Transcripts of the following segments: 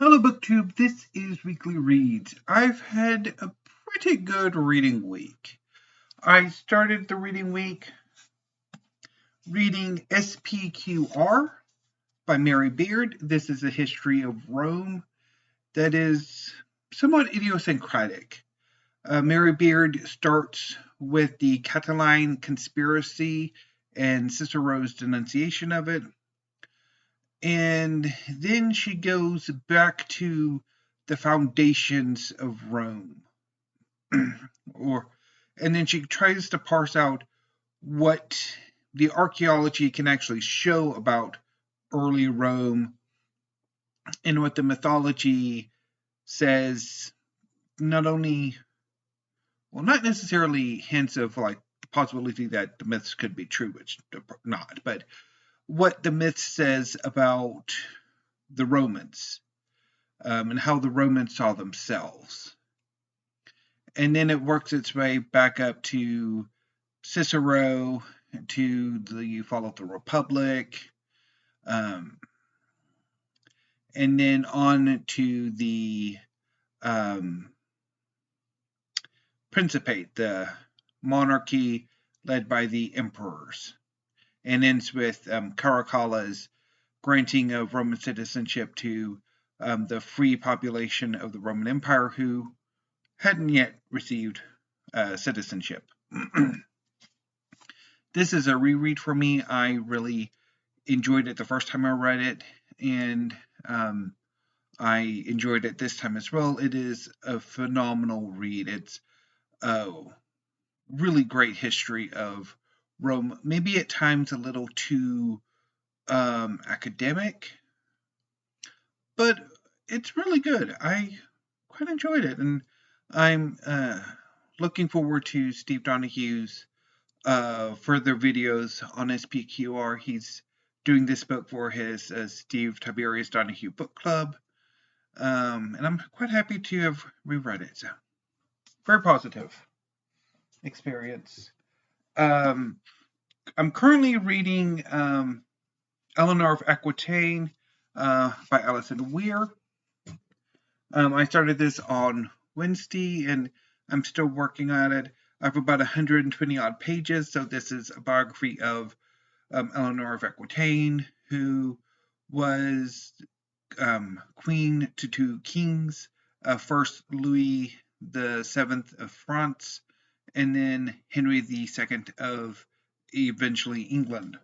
Hello, BookTube. This is Weekly Reads. I've had a pretty good reading week. I started the reading week reading SPQR by Mary Beard. This is a history of Rome that is somewhat idiosyncratic. Mary Beard starts with the Catalan conspiracy and Cicero's denunciation of it. And then she goes back to the foundations of Rome. And then she tries to parse out what the archaeology can actually show about early Rome and what the mythology says, not necessarily hints of like the possibility that the myths could be true, which they're not, but what the myth says about the Romans and how the Romans saw themselves. And then it works its way back up to Cicero, to the fall of the Republic, and then on to the Principate, the monarchy led by the emperors, and ends with Caracalla's granting of Roman citizenship to the free population of the Roman Empire who hadn't yet received citizenship. This is a reread for me. I really enjoyed it the first time I read it, and I enjoyed it this time as well. It is a phenomenal read. It's a really great history of Rome, maybe at times a little too academic, but it's really good. I quite enjoyed it, and I'm looking forward to Steve Donahue's further videos on SPQR. He's doing this book for his Steve Tiberius Donahue book club, and I'm quite happy to have reread it. So, very positive experience. I'm currently reading Eleanor of Aquitaine by Alison Weir. I started this on Wednesday, and I'm still working on it. I have about 120 odd pages, so this is a biography of Eleanor of Aquitaine, who was queen to two kings, first Louis VII of France, and then Henry II of eventually England.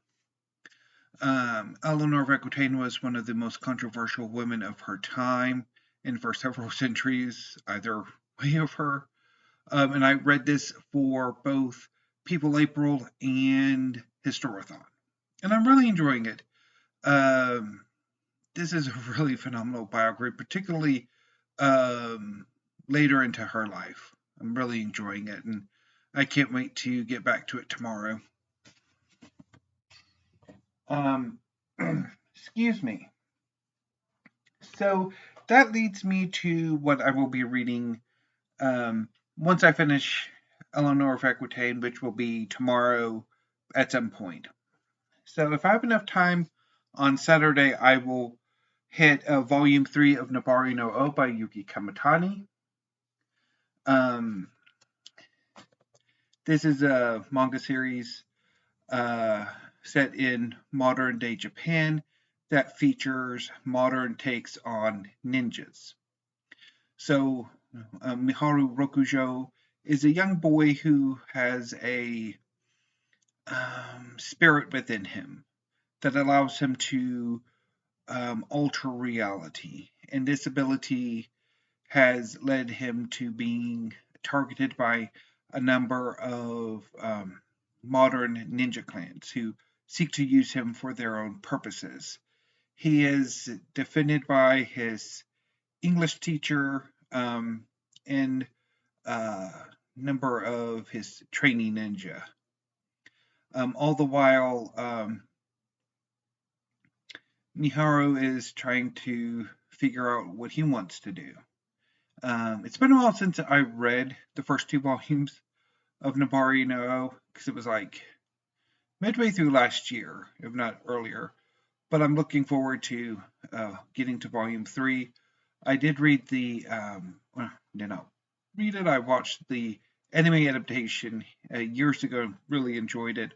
Eleanor of Aquitaine was one of the most controversial women of her time, and for several centuries, either way of her. And I read this for both People April and Historathon, and I'm really enjoying it. This is a really phenomenal biography, particularly later into her life. I'm really enjoying it, and I can't wait to get back to it tomorrow. Excuse me. So that leads me to what I will be reading once I finish Eleanor of Aquitaine, which will be tomorrow at some point. So if I have enough time on Saturday, I will hit Volume 3 of Nabari no O by Yuhki Kamatani. This is a manga series set in modern-day Japan that features modern takes on ninjas. So Miharu Rokujo is a young boy who has a spirit within him that allows him to alter reality. And this ability has led him to being targeted by a number of modern ninja clans who seek to use him for their own purposes. He is defended by his English teacher and a number of his training ninja. All the while, Miharu is trying to figure out what he wants to do. It's been a while since I read the first two volumes of Nabari no O, because it was like midway through last year, if not earlier. But I'm looking forward to getting to volume 3. I did read the, well, did not read it. I watched the anime adaptation years ago, really enjoyed it,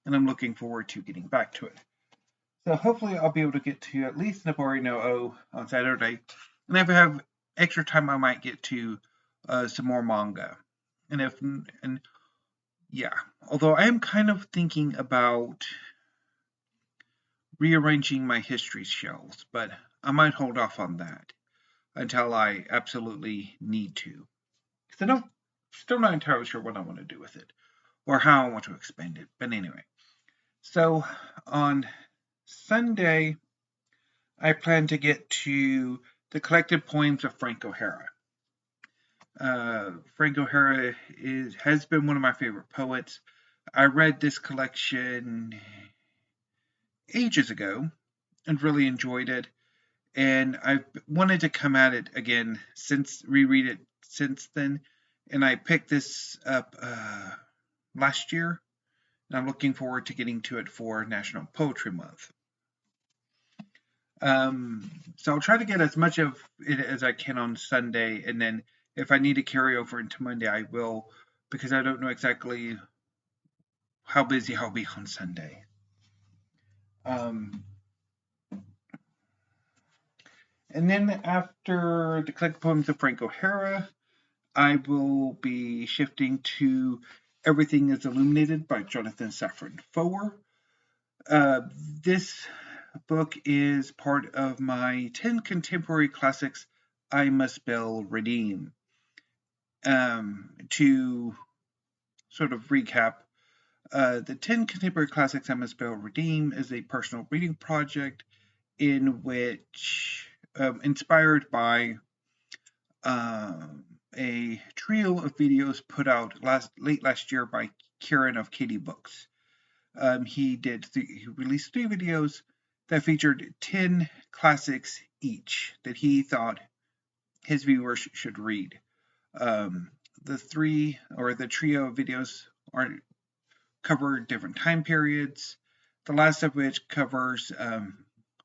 and I'm looking forward to getting back to it. So hopefully I'll be able to get to at least Nabari no O on Saturday. And if I have extra time, I might get to some more manga. And yeah, although I am kind of thinking about rearranging my history shelves, but I might hold off on that until I absolutely need to. Because I don't, still not entirely sure what I want to do with it or how I want to expand it. But anyway, so on Sunday, I plan to get to the collected poems of Frank O'Hara. Frank O'Hara has been one of my favorite poets. I read this collection ages ago and really enjoyed it. And I've wanted to come at it again reread it since then. And I picked this up last year. And I'm looking forward to getting to it for National Poetry Month. So I'll try to get as much of it as I can on Sunday, and then if I need to carry over into Monday, I will, because I don't know exactly how busy I'll be on Sunday. And then after the collected poems of Frank O'Hara, I will be shifting to Everything is Illuminated by Jonathan Safran Foer. This book is part of my 10 Contemporary Classics I Must Spell Redeem. To sort of recap, the 10 Contemporary Classics I Must Spell Redeem is a personal reading project in which, inspired by a trio of videos put out late last year by Kieran of Katie Books. He released 3 videos that featured 10 classics each that he thought his viewers should read. The trio of videos cover different time periods, the last of which covers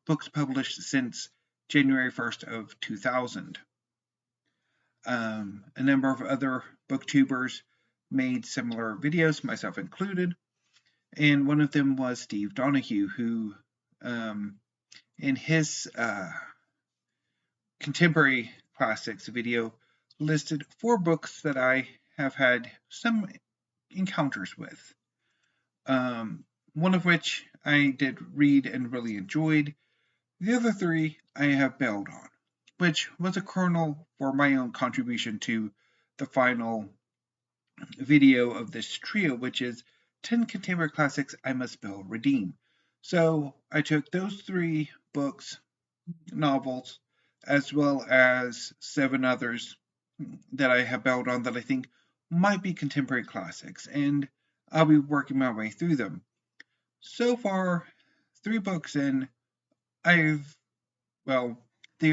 books published since January 1st of 2000. A number of other booktubers made similar videos, myself included, and one of them was Steve Donahue, who in his Contemporary Classics video listed 4 books that I have had some encounters with. One of which I did read and really enjoyed. The other 3 I have bailed on, which was a kernel for my own contribution to the final video of this trio, which is 10 Contemporary Classics I Must Spell Redeem. So I took those 3 books, novels, as well as 7 others that I have bailed on that I think might be contemporary classics, and I'll be working my way through them. So far, 3 books in, they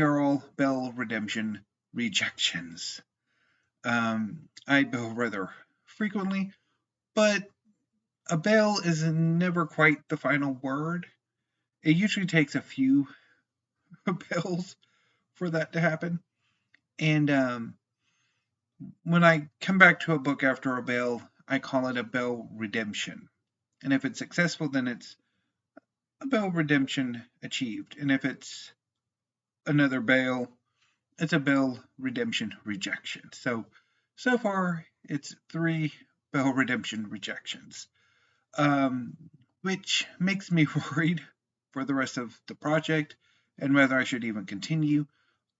are all bail redemption rejections. I bail rather frequently, but a bail is never quite the final word. It usually takes a few bails for that to happen. And when I come back to a book after a bail, I call it a bail redemption. And if it's successful, then it's a bail redemption achieved. And if it's another bail, it's a bail redemption rejection. So far, it's 3 bail redemption rejections, which makes me worried for the rest of the project and whether I should even continue.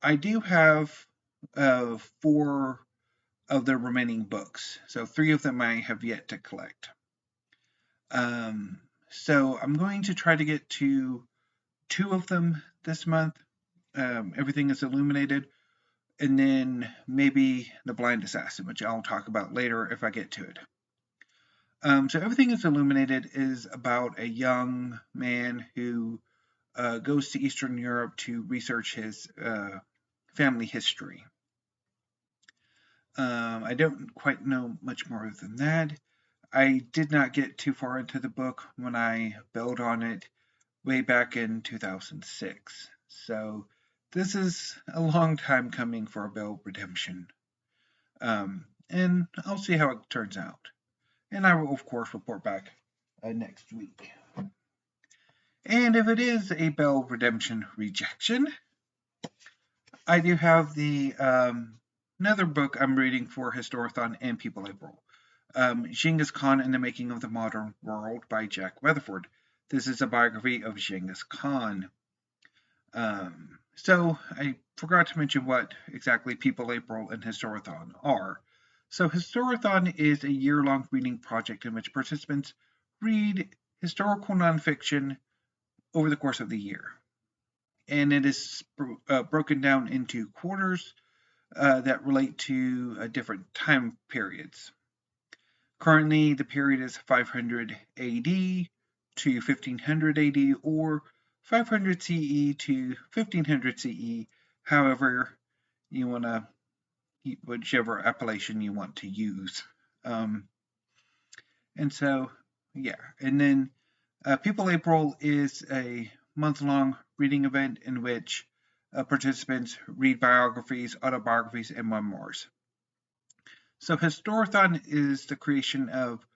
I do have 4 of the remaining books, so 3 of them I have yet to collect. So I'm going to try to get to 2 of them this month. Everything is Illuminated, and then maybe The Blind Assassin, which I'll talk about later if I get to it. So Everything is Illuminated is about a young man who goes to Eastern Europe to research his family history. I don't quite know much more than that. I did not get too far into the book when I bailed on it way back in 2006. So this is a long time coming for a Bell redemption. And I'll see how it turns out. And I will, of course, report back next week. And if it is a Bell redemption rejection, I do have the another book I'm reading for Historathon and People April. Genghis Khan and the Making of the Modern World by Jack Weatherford. This is a biography of Genghis Khan. So I forgot to mention what exactly People April and Historathon are. So Historathon is a year-long reading project in which participants read historical nonfiction over the course of the year. And it is broken down into quarters that relate to different time periods. Currently, the period is 500 AD to 1500 AD or 500 CE to 1500 CE, however you want to, whichever appellation you want to use. And so, yeah. And then People April is a month-long reading event in which participants read biographies, autobiographies, and memoirs. So Historathon is the creation of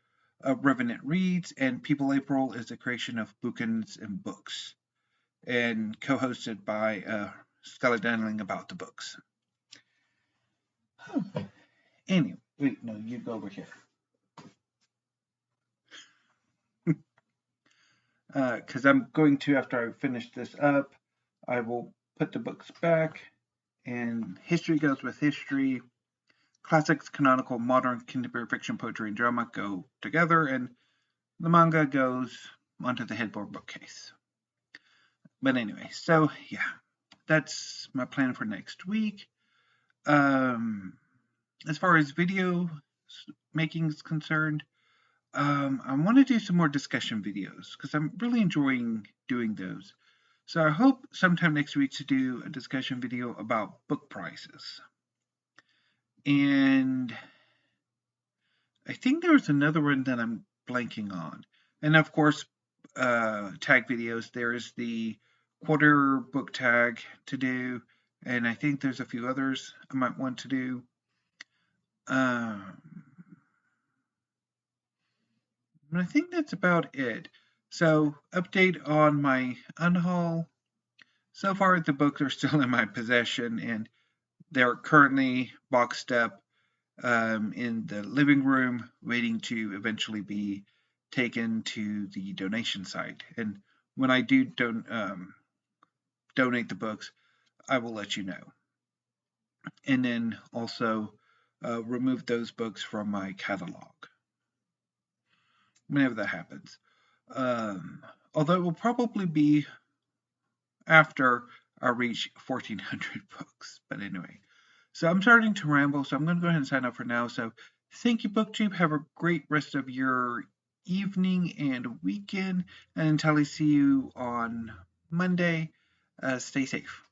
Revenant Reads, and People April is the creation of Bookins and Books, and co-hosted by Stella Danling about the books. Anyway, wait, no, you go over here. Because I'm going to, after I finish this up, I will put the books back, and history goes with history. Classics, canonical, modern, contemporary fiction, poetry, and drama go together, and the manga goes onto the headboard bookcase. But anyway, so yeah, that's my plan for next week. As far as video making is concerned, I want to do some more discussion videos because I'm really enjoying doing those. So I hope sometime next week to do a discussion video about book prices. And I think there was another one that I'm blanking on. And of course, tag videos. There's the quarter book tag to do, and I think there's a few others I might want to do. I think that's about it. So, update on my unhaul. So far, the books are still in my possession, and they're currently boxed up in the living room, waiting to eventually be taken to the donation site. And when I do donate the books, I will let you know. And then also remove those books from my catalog whenever that happens. Although it will probably be after I reach 1,400 books. But anyway, so I'm starting to ramble, so I'm going to go ahead and sign up for now. So thank you, BookTube. Have a great rest of your evening and weekend. And until I see you on Monday, stay safe.